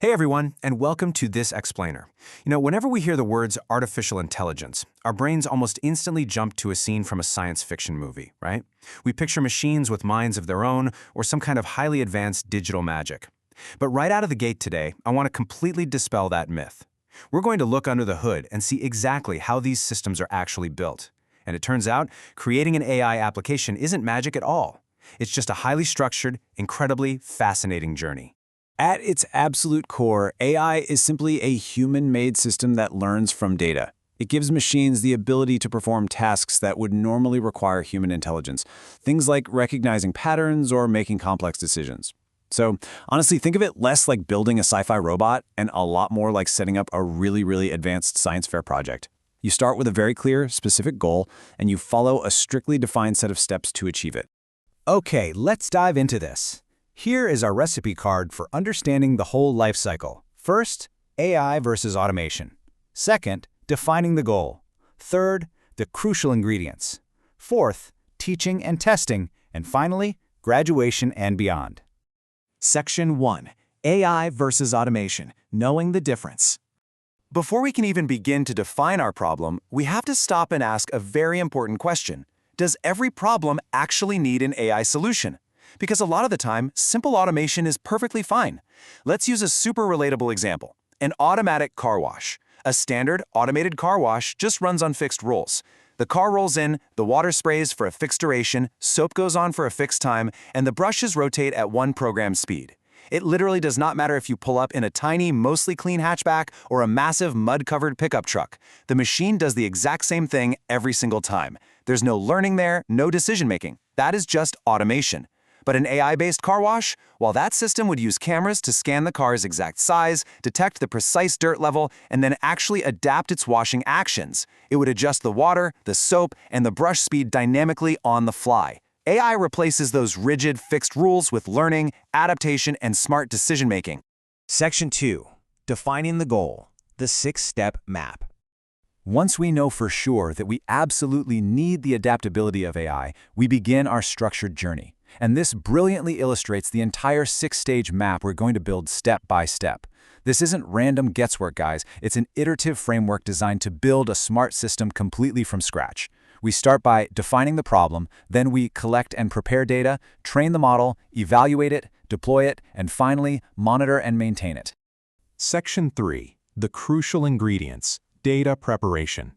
Hey everyone, and welcome to This Explainer. Whenever we hear the words artificial intelligence, our brains almost instantly jump to a scene from a science fiction movie, right? We picture machines with minds of their own or some kind of highly advanced digital magic. But right out of the gate today, I want to completely dispel that myth. We're going to look under the hood and see exactly how these systems are actually built. And it turns out, creating an AI application isn't magic at all. It's just a highly structured, incredibly fascinating journey. At its absolute core, AI is simply a human-made system that learns from data. It gives machines the ability to perform tasks that would normally require human intelligence, things like recognizing patterns or making complex decisions. So, honestly, think of it less like building a sci-fi robot and a lot more like setting up a really advanced science fair project. You start with a very clear, specific goal, and you follow a strictly defined set of steps to achieve it. Okay, let's dive into this. Here is our recipe card for understanding the whole life cycle. First, AI versus automation. Second, defining the goal. Third, the crucial ingredients. Fourth, teaching and testing. And finally, graduation and beyond. Section 1. AI versus automation, knowing the difference. Before we can even begin to define our problem, we have to stop and ask a very important question. Does every problem actually need an AI solution? Because a lot of the time, simple automation is perfectly fine. Let's use a super relatable example. An automatic car wash. A standard automated car wash just runs on fixed rules. The car rolls in, the water sprays for a fixed duration, soap goes on for a fixed time, and the brushes rotate at one programmed speed. It literally does not matter if you pull up in a tiny, mostly clean hatchback or a massive mud-covered pickup truck. The machine does the exact same thing every single time. There's no learning there, no decision-making. That is just automation. But an AI-based car wash? Well, that system would use cameras to scan the car's exact size, detect the precise dirt level, and then actually adapt its washing actions. It would adjust the water, the soap, and the brush speed dynamically on the fly. AI replaces those rigid, fixed rules with learning, adaptation, and smart decision-making. Section 2. Defining the goal. The 6-step map. Once we know for sure that we absolutely need the adaptability of AI, we begin our structured journey. And this brilliantly illustrates the entire 6-stage map we're going to build step by step. This isn't random guesswork, guys. It's an iterative framework designed to build a smart system completely from scratch. We start by defining the problem, then we collect and prepare data, train the model, evaluate it, deploy it, and finally, monitor and maintain it. Section 3. The crucial ingredients. Data preparation.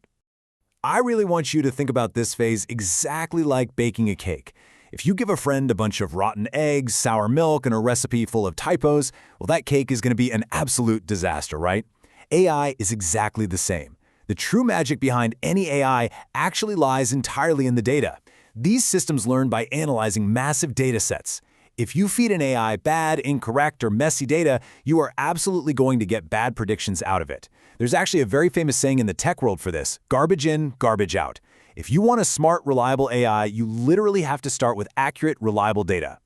I really want you to think about this phase exactly like baking a cake. If you give a friend a bunch of rotten eggs, sour milk, and a recipe full of typos, well, that cake is going to be an absolute disaster, right? AI is exactly the same. The true magic behind any AI actually lies entirely in the data. These systems learn by analyzing massive data sets. If you feed an AI bad, incorrect, or messy data, you are absolutely going to get bad predictions out of it. There's actually a very famous saying in the tech world for this: garbage in, garbage out. If you want a smart, reliable AI, you literally have to start with accurate, reliable data.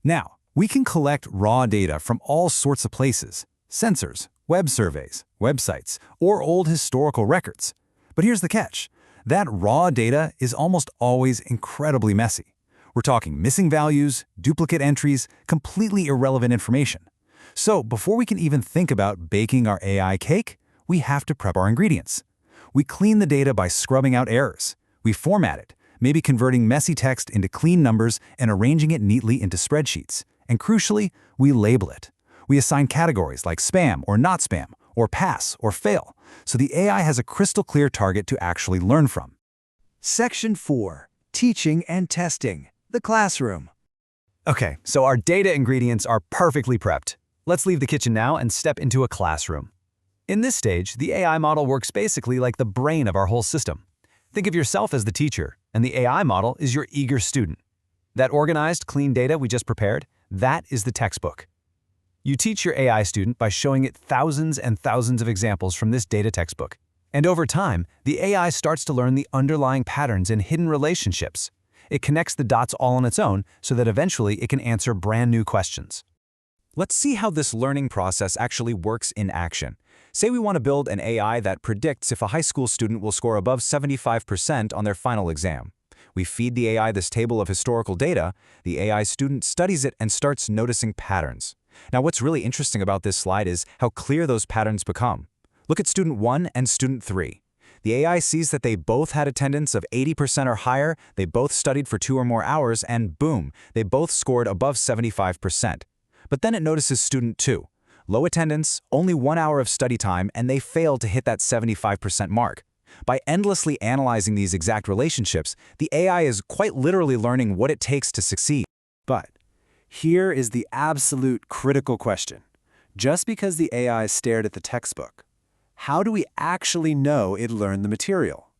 Now, we can collect raw data from all sorts of places: sensors, web surveys, websites, or old historical records. But here's the catch. That raw data is almost always incredibly messy. We're talking missing values, duplicate entries, completely irrelevant information. So before we can even think about baking our AI cake, we have to prep our ingredients. We clean the data by scrubbing out errors. We format it, maybe converting messy text into clean numbers and arranging it neatly into spreadsheets. And crucially, we label it. We assign categories like spam or not spam, or pass or fail, so the AI has a crystal clear target to actually learn from. Section 4. Teaching and testing. The classroom. Okay, so our data ingredients are perfectly prepped. Let's leave the kitchen now and step into a classroom. In this stage, the AI model works basically like the brain of our whole system. Think of yourself as the teacher, and the AI model is your eager student. That organized, clean data we just prepared, that is the textbook. You teach your AI student by showing it thousands and thousands of examples from this data textbook. And over time, the AI starts to learn the underlying patterns and hidden relationships. It connects the dots all on its own so that eventually it can answer brand new questions. Let's see how this learning process actually works in action. Say we want to build an AI that predicts if a high school student will score above 75% on their final exam. We feed the AI this table of historical data, the AI student studies it and starts noticing patterns. Now, what's really interesting about this slide is how clear those patterns become. Look at student 1 and student 3. The AI sees that they both had attendance of 80% or higher, they both studied for 2 or more hours, and boom, they both scored above 75%. But then it notices student 2. Low attendance, only 1 hour of study time, and they failed to hit that 75% mark. By endlessly analyzing these exact relationships, the AI is quite literally learning what it takes to succeed. But here is the absolute critical question. Just because the AI stared at the textbook, how do we actually know it learned the material?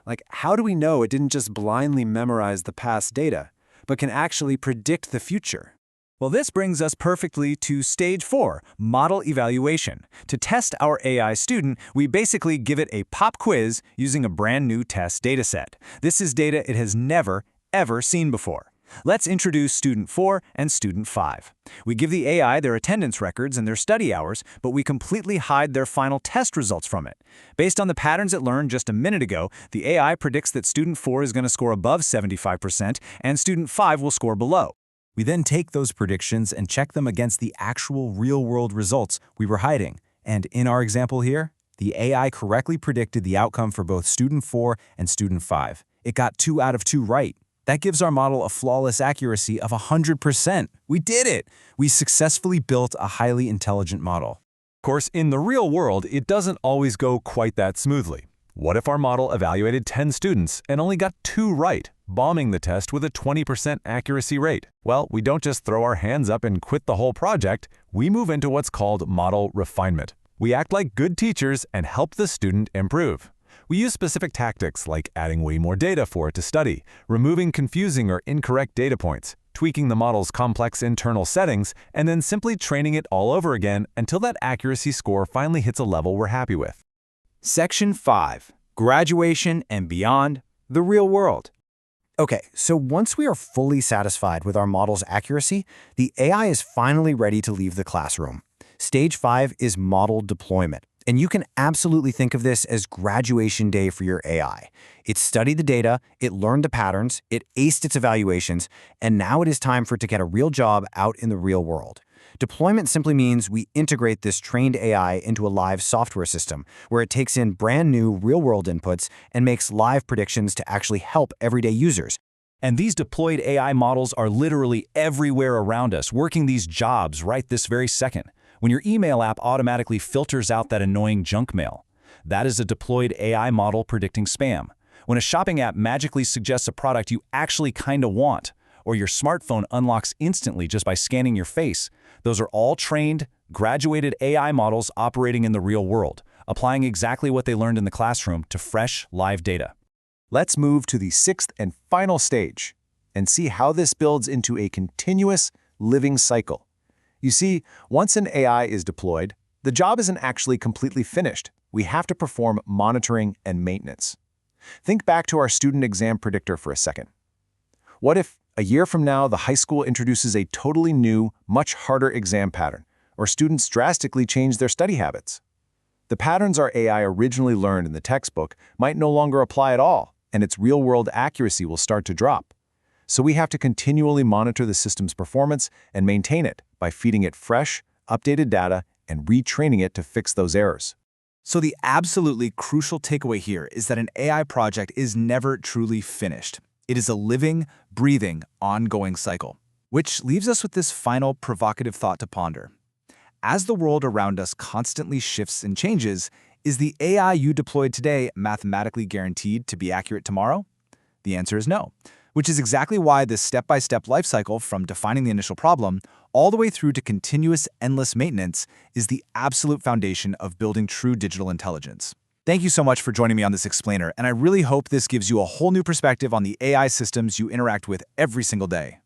Like, how do we know it didn't just blindly memorize the past data, but can actually predict the future? Well, this brings us perfectly to stage 4, model evaluation. To test our AI student, we basically give it a pop quiz using a brand new test dataset. This is data it has never, ever seen before. Let's introduce student 4 and student 5. We give the AI their attendance records and their study hours, but we completely hide their final test results from it. Based on the patterns it learned just a minute ago, the AI predicts that student 4 is going to score above 75% and student 5 will score below. We then take those predictions and check them against the actual real-world results we were hiding. And in our example here, the AI correctly predicted the outcome for both student 4 and student 5. It got 2 out of 2 right. That gives our model a flawless accuracy of 100%. We did it! We successfully built a highly intelligent model. Of course, in the real world, it doesn't always go quite that smoothly. What if our model evaluated 10 students and only got 2 right, bombing the test with a 20% accuracy rate? Well, we don't just throw our hands up and quit the whole project. We move into what's called model refinement. We act like good teachers and help the student improve. We use specific tactics like adding way more data for it to study, removing confusing or incorrect data points, tweaking the model's complex internal settings, and then simply training it all over again until that accuracy score finally hits a level we're happy with. Section 5. Graduation and beyond, the real world. Okay, so once we are fully satisfied with our model's accuracy, the AI is finally ready to leave the classroom. Stage 5 is model deployment. And you can absolutely think of this as graduation day for your AI. It studied the data, it learned the patterns, it aced its evaluations, and now it is time for it to get a real job out in the real world. Deployment simply means we integrate this trained AI into a live software system where it takes in brand new real-world inputs and makes live predictions to actually help everyday users. And these deployed AI models are literally everywhere around us, working these jobs right this very second. When your email app automatically filters out that annoying junk mail, that is a deployed AI model predicting spam. When a shopping app magically suggests a product you actually kinda want, or your smartphone unlocks instantly just by scanning your face, those are all trained, graduated AI models operating in the real world, applying exactly what they learned in the classroom to fresh, live data. Let's move to the 6th and final stage and see how this builds into a continuous, living cycle. You see, once an AI is deployed, the job isn't actually completely finished. We have to perform monitoring and maintenance. Think back to our student exam predictor for a second. What if, a year from now, the high school introduces a totally new, much harder exam pattern, or students drastically change their study habits? The patterns our AI originally learned in the textbook might no longer apply at all, and its real-world accuracy will start to drop. So we have to continually monitor the system's performance and maintain it by feeding it fresh, updated data and retraining it to fix those errors. So the absolutely crucial takeaway here is that an AI project is never truly finished. It is a living, breathing, ongoing cycle. Which leaves us with this final provocative thought to ponder. As the world around us constantly shifts and changes, is the AI you deployed today mathematically guaranteed to be accurate tomorrow? The answer is no, which is exactly why this step-by-step life cycle from defining the initial problem all the way through to continuous, endless maintenance is the absolute foundation of building true digital intelligence. Thank you so much for joining me on this explainer, and I really hope this gives you a whole new perspective on the AI systems you interact with every single day.